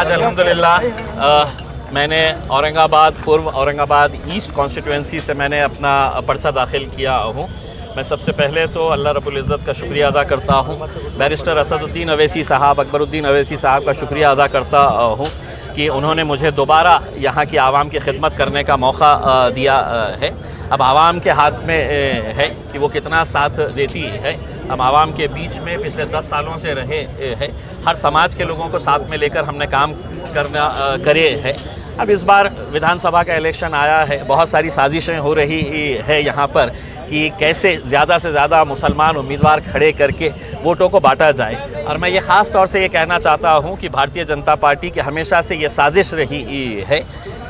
आज अल्हम्दुलिल्लाह मैंने औरंगाबाद ईस्ट कॉन्स्टिट्यूंसी से मैंने अपना पर्चा दाखिल किया हूँ। मैं सबसे पहले तो अल्लाह रब्बुल इज़्ज़त का शुक्रिया अदा करता हूँ, बैरिस्टर असदुद्दीन अवैसी साहब, अकबरुद्दीन अवैसी साहब का शुक्रिया अदा करता हूँ कि उन्होंने मुझे दोबारा यहाँ की आवाम की खिदमत करने का मौका दिया है। अब आवाम के हाथ में है कि वो कितना साथ देती है। हम आवाम के बीच में पिछले 10 सालों से रहे हैं, हर समाज के लोगों को साथ में लेकर हमने काम करे हैं। अब इस बार विधानसभा का इलेक्शन आया है, बहुत सारी साजिशें हो रही है यहाँ पर कि कैसे ज़्यादा से ज़्यादा मुसलमान उम्मीदवार खड़े करके वोटों को बांटा जाए। और मैं ये ख़ास तौर से ये कहना चाहता हूँ कि भारतीय जनता पार्टी की हमेशा से ये साजिश रही है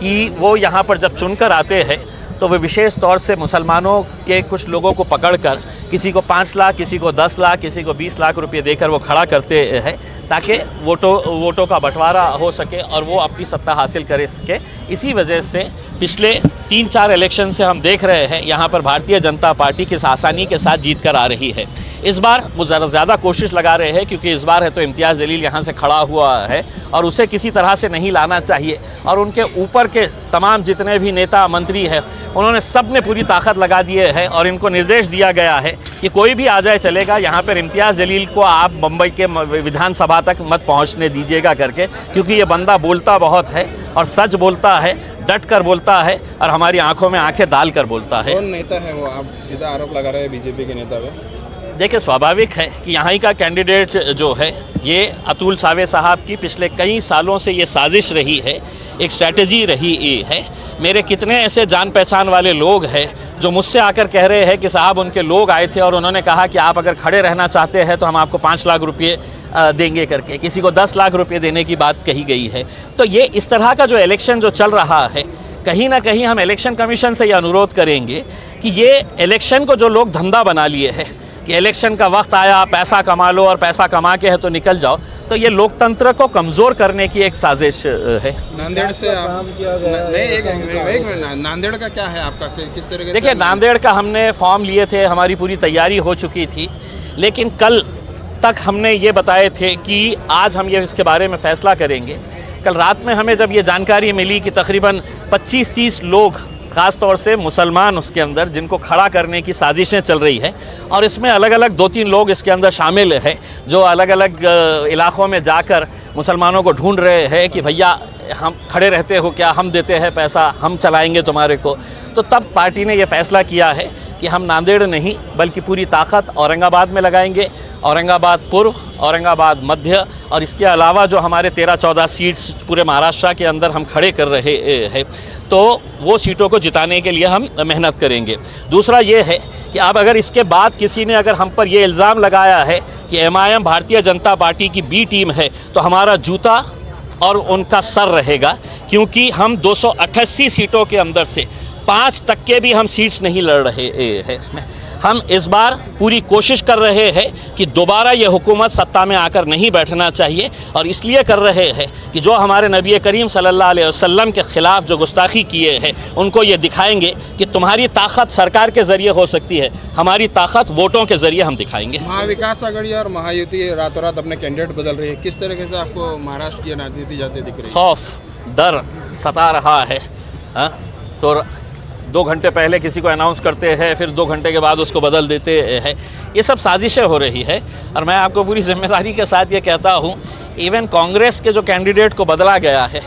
कि वो यहाँ पर जब चुनकर आते हैं तो वे विशेष तौर से मुसलमानों के कुछ लोगों को पकड़कर किसी को 5 लाख, किसी को 10 लाख, किसी को 20 लाख रुपए देकर वो खड़ा करते हैं ताकि वोटों का बंटवारा हो सके और वो अपनी सत्ता हासिल कर सके। इसी वजह से पिछले 3-4 इलेक्शन से हम देख रहे हैं यहाँ पर भारतीय जनता पार्टी किस आसानी के साथ जीत कर आ रही है। इस बार वो ज़्यादा कोशिश लगा रहे हैं क्योंकि इस बार है तो इम्तियाज़ जलील यहाँ से खड़ा हुआ है और उसे किसी तरह से नहीं लाना चाहिए। और उनके ऊपर के तमाम जितने भी नेता मंत्री हैं उन्होंने सब ने पूरी ताकत लगा दिए है और इनको निर्देश दिया गया है कि कोई भी आ जाए चलेगा, यहाँ पर इम्तियाज़ जलील को आप मुंबई के विधानसभा तक मत पहुँचने दीजिएगा करके, क्योंकि ये बंदा बोलता बहुत है और सच बोलता है, डट कर बोलता है और हमारी आंखों में आंखें डाल कर बोलता है। कौन नेता है वो? आप सीधा आरोप लगा रहे हैं बीजेपी के नेता पे। देखिए, स्वाभाविक है कि यहाँ का कैंडिडेट जो है ये अतुल सावे साहब की पिछले कई सालों से ये साजिश रही है, एक स्ट्रैटेजी रही है। मेरे कितने ऐसे जान पहचान वाले लोग हैं जो मुझसे आकर कह रहे हैं कि साहब उनके लोग आए थे और उन्होंने कहा कि आप अगर खड़े रहना चाहते हैं तो हम आपको 5 लाख रुपये देंगे करके, किसी को 10 लाख रुपये देने की बात कही गई है। तो ये इस तरह का जो इलेक्शन जो चल रहा है, कहीं ना कहीं हम इलेक्शन कमीशन से ये अनुरोध करेंगे कि ये इलेक्शन को जो लोग धंधा बना लिए है कि इलेक्शन का वक्त आया, पैसा कमा लो और पैसा कमा के है तो निकल जाओ, तो ये लोकतंत्र को कमज़ोर करने की एक साजिश है। नांदेड़ से आप एक नांदेड़ का क्या है आपका, किस तरह के? देखिए, नांदेड़ का हमने फॉर्म लिए थे, हमारी पूरी तैयारी हो चुकी थी, लेकिन कल तक हमने ये बताए थे कि आज हम ये इसके बारे में फ़ैसला करेंगे। कल रात में हमें जब ये जानकारी मिली कि तकरीबन 25-30 लोग, ख़ास तौर से मुसलमान उसके अंदर, जिनको खड़ा करने की साजिशें चल रही है और इसमें अलग अलग 2-3 लोग इसके अंदर शामिल हैं जो अलग अलग इलाक़ों में जाकर मुसलमानों को ढूंढ रहे हैं कि भैया हम खड़े रहते हो क्या, हम देते हैं पैसा, हम चलाएंगे तुम्हारे को। तो तब पार्टी ने यह फ़ैसला किया है कि हम नांदेड़ नहीं बल्कि पूरी ताकत औरंगाबाद में लगाएंगे, औरंगाबाद पूर्व, औरंगाबाद मध्य और इसके अलावा जो हमारे 13-14 सीट्स पूरे महाराष्ट्र के अंदर हम खड़े कर रहे हैं, तो वो सीटों को जिताने के लिए हम मेहनत करेंगे। दूसरा ये है कि अब अगर इसके बाद किसी ने अगर हम पर ये इल्ज़ाम लगाया है कि MIM भारतीय जनता पार्टी की बी टीम है, तो हमारा जूता और उनका सर रहेगा, क्योंकि हम 288 सीटों के अंदर से 5 तक के भी हम सीट्स नहीं लड़ रहे हैं। इसमें हम इस बार पूरी कोशिश कर रहे हैं कि दोबारा ये हुकूमत सत्ता में आकर नहीं बैठना चाहिए और इसलिए कर रहे हैं कि जो हमारे नबी करीम सल्लल्लाहु अलैहि वसल्लम के ख़िलाफ़ जो गुस्ताखी किए हैं उनको ये दिखाएंगे कि तुम्हारी ताकत सरकार के ज़रिए हो सकती है, हमारी ताकत वोटों के ज़रिए हम दिखाएंगे। महाविकास आघाड़ी और महायुति रातों रात अपने कैंडिडेट बदल रही है, किस तरीके से आपको महाराष्ट्र की राजनीति जाती दिख रही है? खौफ, डर सता रहा है। तो 2 घंटे पहले किसी को अनाउंस करते हैं, फिर 2 घंटे के बाद उसको बदल देते हैं। ये सब साजिशें हो रही है और मैं आपको पूरी जिम्मेदारी के साथ ये कहता हूँ, इवन कांग्रेस के जो कैंडिडेट को बदला गया है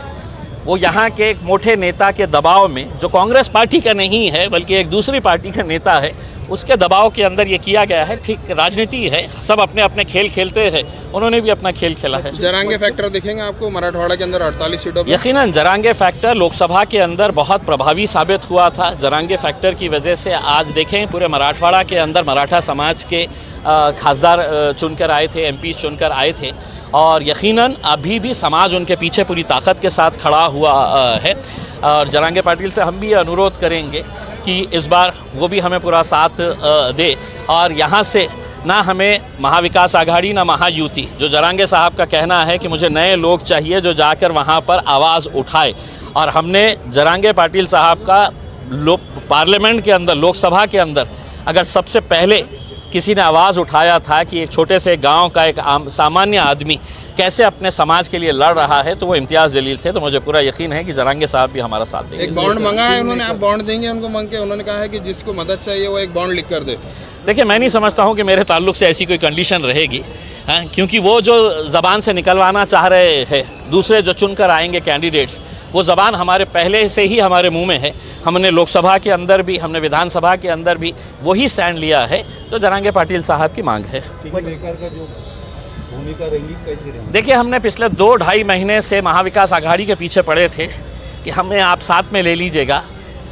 वो यहाँ के एक मोटे नेता के दबाव में, जो कांग्रेस पार्टी का नहीं है बल्कि एक दूसरी पार्टी का नेता है, उसके दबाव के अंदर ये किया गया है। ठीक राजनीति है, सब अपने अपने खेल खेलते हैं, उन्होंने भी अपना खेल खेला है। जरांगे फैक्टर दिखेंगे आपको मराठवाड़ा के अंदर 48 सीटों पर? यकीनन जरांगे फैक्टर लोकसभा के अंदर बहुत प्रभावी साबित हुआ था। जरांगे फैक्टर की वजह से आज देखें पूरे मराठवाड़ा के अंदर मराठा समाज के खासदार चुनकर आए थे, MP चुनकर आए थे और यकीनन अभी भी समाज उनके पीछे पूरी ताकत के साथ खड़ा हुआ है। और जरांगे पाटिल से हम भी अनुरोध करेंगे कि इस बार वो भी हमें पूरा साथ दे और यहाँ से ना हमें महाविकास आघाड़ी ना महायुति, जो जरांगे साहब का कहना है कि मुझे नए लोग चाहिए जो जाकर वहाँ पर आवाज़ उठाए। और हमने जरांगे पाटिल साहब का पार्लियामेंट के अंदर, लोकसभा के अंदर अगर सबसे पहले किसी ने आवाज़ उठाया था कि एक छोटे से गांव का एक सामान्य आदमी कैसे अपने समाज के लिए लड़ रहा है, तो वो इम्तियाज़ जलील थे। तो मुझे पूरा यकीन है कि जरांगे साहब भी हमारा साथ देंगे। एक बॉन्ड मांगा है उन्होंने, आप बॉन्ड देंगे उनको मांग के? उन्होंने कहा है कि जिसको मदद चाहिए वो एक बॉन्ड लिख कर दे। देखिए, मैं नहीं समझता हूँ कि मेरे ताल्लुक़ से ऐसी कोई कंडीशन रहेगी, हाँ, क्योंकि वो जो ज़बान से निकलवाना चाह रहे हैं दूसरे जो चुनकर आएंगे कैंडिडेट्स, वो ज़बान हमारे पहले से ही हमारे मुंह में है। हमने लोकसभा के अंदर भी, हमने विधानसभा के अंदर भी वही स्टैंड लिया है जो जरांगे पाटिल साहब की मांग है। देखिए, हमने पिछले 2-2.5 महीने से महाविकास आघाड़ी के पीछे पड़े थे कि हमें आप साथ में ले लीजिएगा,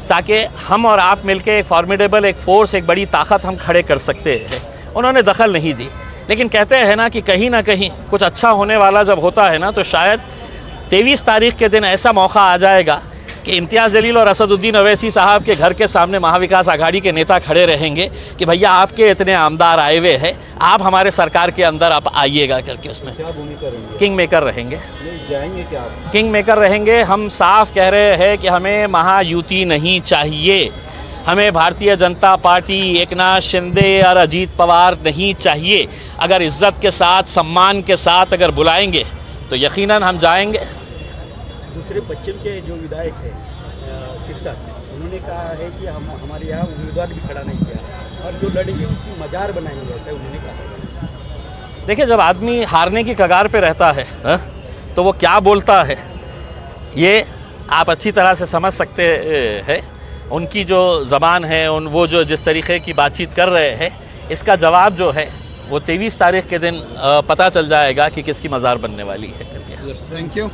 ताकि हम और आप मिलके एक फॉर्मिडेबल, एक फोर्स, एक बड़ी ताकत हम खड़े कर सकते हैं। उन्होंने दखल नहीं दी, लेकिन कहते हैं ना कि कहीं ना कहीं कुछ अच्छा होने वाला जब होता है ना, तो शायद 23 तारीख के दिन ऐसा मौका आ जाएगा कि इम्तियाज़ जलील और असदुद्दीन अवैसी साहब के घर के सामने महाविकास आघाड़ी के नेता खड़े रहेंगे कि भैया आपके इतने आमदार आए हुए हैं, आप हमारे सरकार के अंदर आप आइएगा करके। उसमें क्या भूमिका रहेंगे? किंग मेकर रहेंगे। जाएंगे क्या आप? किंग मेकर रहेंगे। हम साफ कह रहे हैं कि हमें महायुति नहीं चाहिए, हमें भारतीय जनता पार्टी, एकनाथ शिंदे और अजीत पवार नहीं चाहिए। अगर इज़्ज़त के साथ, सम्मान के साथ अगर बुलाएंगे तो यकीनन हम जाएंगे। दूसरे पश्चिम के जो विधायक हैं शिक्षक, उन्होंने कहा है कि हमारे यहाँ उम्मीदवार भी खड़ा नहीं किया और जो लड़ेंगे उसकी मजार बनाएंगे, ऐसा उन्होंने कहा। देखिए, जब आदमी हारने की कगार पे रहता है तो वो क्या बोलता है ये आप अच्छी तरह से समझ सकते हैं। उनकी जो ज़बान है, वो जो जिस तरीके की बातचीत कर रहे हैं, इसका जवाब जो है वो 23 तारीख के दिन पता चल जाएगा कि किसकी मज़ार बनने वाली है करके। Thank you.